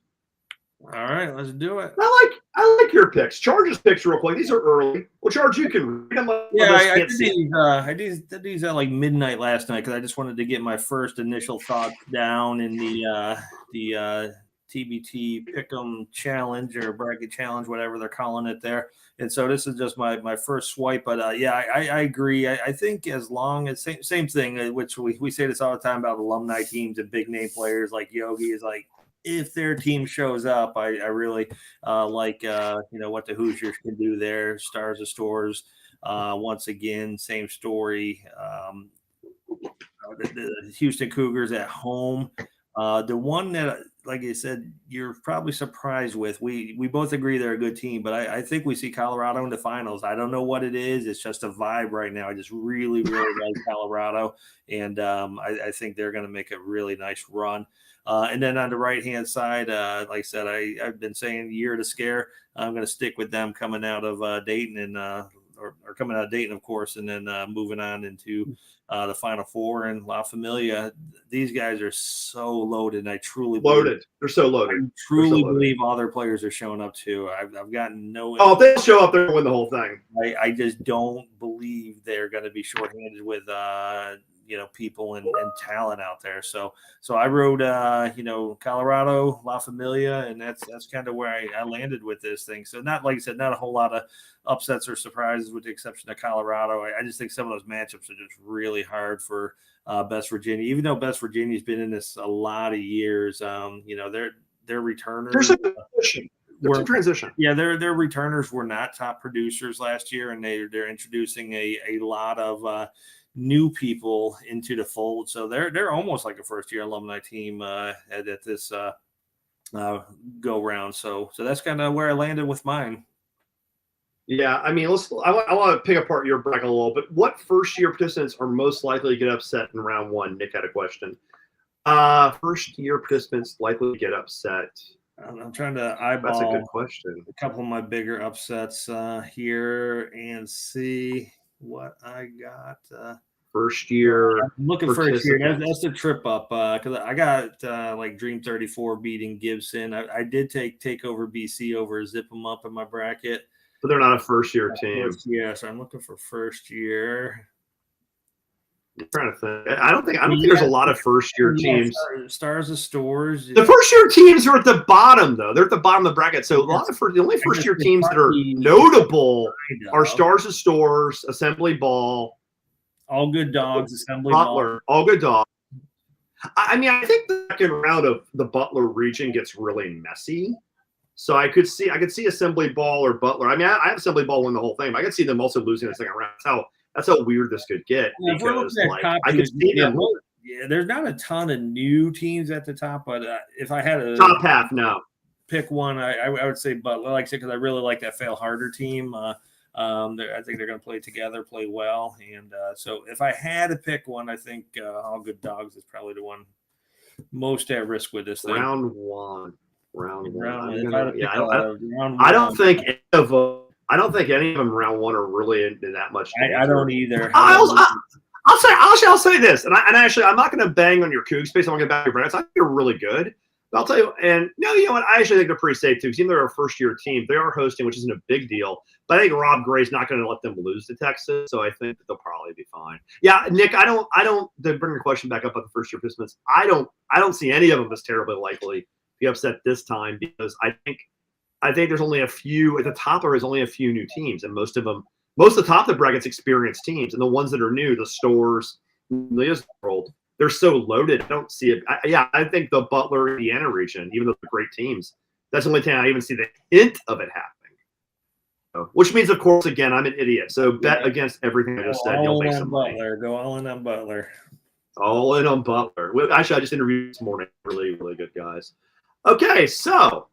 All right, let's do it. I like your picks. Charge's picks real quick. These are early. Well, Charge, you can read them. Yeah, I did these at like midnight last night because I just wanted to get my first initial thoughts down in the TBT Pick'em Challenge or Bracket Challenge, whatever they're calling it there. And so this is just my first swipe. But yeah, I agree. I think as long as same thing, which we say this all the time about alumni teams and big name players like Yogi is like, if their team shows up, I really like what the Hoosiers can do there. Stars of Stores, once again, same story. The Houston Cougars at home. The one that, like I said, you're probably surprised with. We both agree they're a good team, but I think we see Colorado in the finals. I don't know what it is. It's just a vibe right now. I just really, really like Colorado, and I think they're going to make a really nice run. And then on the right-hand side, like I said, I've been saying year to scare. I'm going to stick with them coming out of Dayton and or coming out of Dayton, of course, and then moving on into the Final Four and La Familia. These guys are so loaded. And I truly loaded. They're so loaded. I truly believe all their players are showing up too. I've gotten no. Oh, if they show up, they're going to win the whole thing. I just don't believe they're going to be shorthanded with people and talent out there. So I wrote Colorado, La Familia, and that's kind of where I landed with this thing. So not, like I said, not a whole lot of upsets or surprises with the exception of Colorado. I just think some of those matchups are just really hard for Best Virginia, even though Best Virginia's been in this a lot of years. Their returners. There's a transition. There's a transition. Yeah, their returners were not top producers last year, and they're introducing a lot of new people into the fold. So they're almost like a first year alumni team at this go round. So that's kind of where I landed with mine. Yeah, I mean, I want to pick apart your bracket a little bit. What first year participants are most likely to get upset in round one? Nick had a question. First year participants likely to get upset. I'm trying to eyeball. That's a good question. A couple of my bigger upsets here and see what I got. First year. I'm looking first year. That's the trip up because I got like Dream 34 beating Gibson. I did take over BC over Zip 'em up in my bracket. But they're not a first year team. Yeah, so I'm looking for first year. I'm trying to think. I don't think there's a lot of first year teams. Stars of Stores. The first year teams are at the bottom though. They're at the bottom of the bracket. So the only first year teams that are notable are Stars of Stores, Assembly Ball, All Good Dogs, Assembly Butler, Ball. All Good Dogs. I mean, I think the second round of the Butler region gets really messy. So I could see Assembly Ball or Butler. I mean, I have Assembly Ball win the whole thing. But I could see them also losing the second round. That's how weird this could get. Yeah, because I could see them. Yeah, there's not a ton of new teams at the top, but if I had a top half now pick one, I would say Butler. Like I said, because I really like that Fail Harder team. I think they're going to play together, play well, and so if I had to pick one, I think All Good Dogs is probably the one most at risk with this thing. Round one. I don't think any of them round one are really into that much. I don't either. I'll say this, and actually, I'm not going to bang on your Cougs space. I'm going to bang your Browns. I think they're really good. But I'll tell you, and no, you know what? I actually think they're pretty safe too. Because even though they're a first-year team, they are hosting, which isn't a big deal. But I think Rob Gray's not going to let them lose to Texas, so I think that they'll probably be fine. Yeah, Nick, I don't. To bring your question back up about the first-year participants, I don't see any of them as terribly likely to be upset this time because I think there's only a few at the top. There is only a few new teams, and most of the top of the bracket's experienced teams, and the ones that are new, the Stores, Leah's world, they're so loaded. I don't see it. I think the Butler, Indiana region, even though they're great teams, that's the only time I even see the hint of it happening. So, which means, of course, again, I'm an idiot. So bet against everything I just said. You'll make some money. Go all in on Butler. All in on Butler. Actually, I just interviewed this morning. Really, really good guys. Okay, so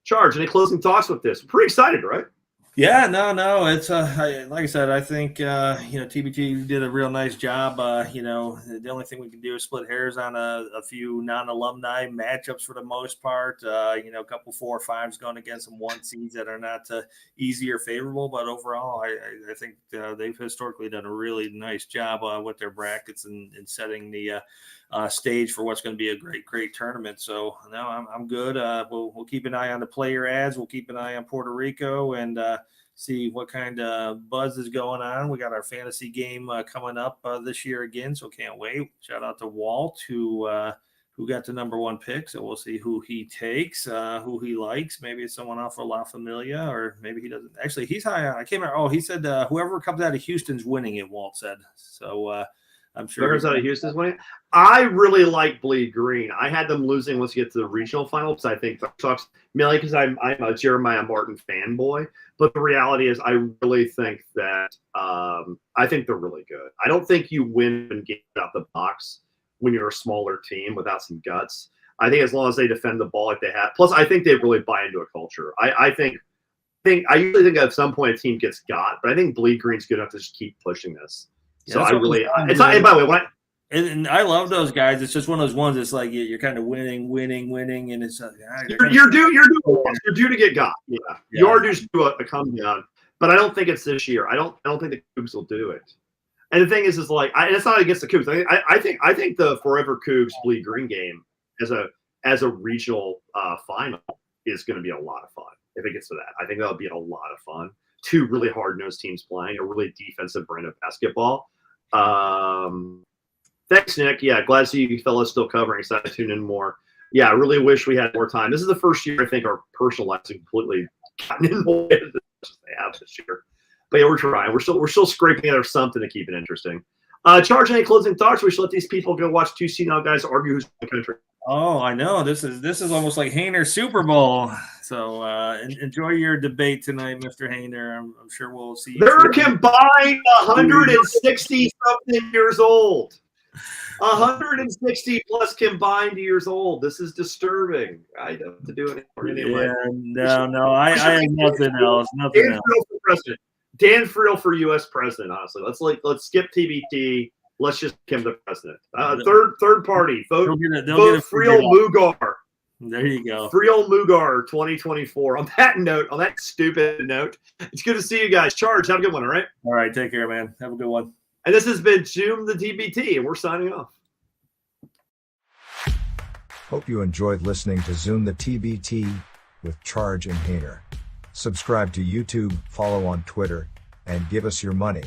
Charge, any closing thoughts with this? Pretty excited, right? Yeah, no. It's like I said, I think TBT did a real nice job. The only thing we can do is split hairs on a few non-alumni matchups for the most part. A couple 4 or 5s going against some 1 seeds that are not easy or favorable. But overall, I think they've historically done a really nice job with their brackets and setting the stage for what's going to be a great tournament. So no, I'm good. We'll keep an eye on the player ads. We'll keep an eye on Puerto Rico and see what kind of buzz is going on. We got our fantasy game coming up this year again, so can't wait. Shout out to Walt who got the number 1 pick. So we'll see who he takes, who he likes. Maybe it's someone off of La Familia, or maybe he doesn't. Actually, he's high on. I can't remember. Oh, he said whoever comes out of Houston's winning it. Walt said so. I'm sure whoever's out of Houston's winning. I really like Bleed Green. I had them losing once you get to the regional final because I think that sucks. Mainly because I'm a Jeremiah Martin fanboy. But the reality is, I really think that I think they're really good. I don't think you win and get out the box when you're a smaller team without some guts. I think as long as they defend the ball like they have, plus I think they really buy into a culture. I usually think at some point a team gets got, but I think Bleed Green's good enough to just keep pushing this. Yeah, so I really, it's not. And by the way, and I love those guys. It's just one of those ones. It's like you're kind of winning, and it's you're due to get got. Yeah, you are due to do a come down, but I don't think it's this year. I don't think the Cougs will do it. And the thing is like, and it's not against the Cougs. I think the Forever Cougs Bleed Green game as a regional final is going to be a lot of fun if it gets to that. I think that'll be a lot of fun. Two really hard-nosed teams playing a really defensive brand of basketball. Thanks, Nick. Yeah, glad to see you fellas still covering. Excited to tune in more. Yeah, I really wish we had more time. This is the first year I think our personal lives have completely gotten in the way as they have this year. But yeah, we're trying. We're still scraping together something to keep it interesting. Charge, any closing thoughts? We should let these people go watch two senile guys argue who's in the country. Oh, I know. This is almost like Hayner's Super Bowl. So enjoy your debate tonight, Mr. Hayner. I'm sure we'll see you. They're combined 160-something years old. 160 plus combined years old. This is disturbing. I don't have to do it anyway. Yeah, no. I have nothing else. Nothing else. Dan Friel for U.S. president. Honestly, let's skip TBT. Let's just make him the president. Third party. Vote Friel Mugar. There you go. Friel Mugar 2024. On that stupid note, it's good to see you guys. Charge. Have a good one. All right. All right. Take care, man. Have a good one. And this has been Zoom the TBT, and we're signing off. Hope you enjoyed listening to Zoom the TBT with Charge and Hayner. Subscribe to YouTube, follow on Twitter, and give us your money.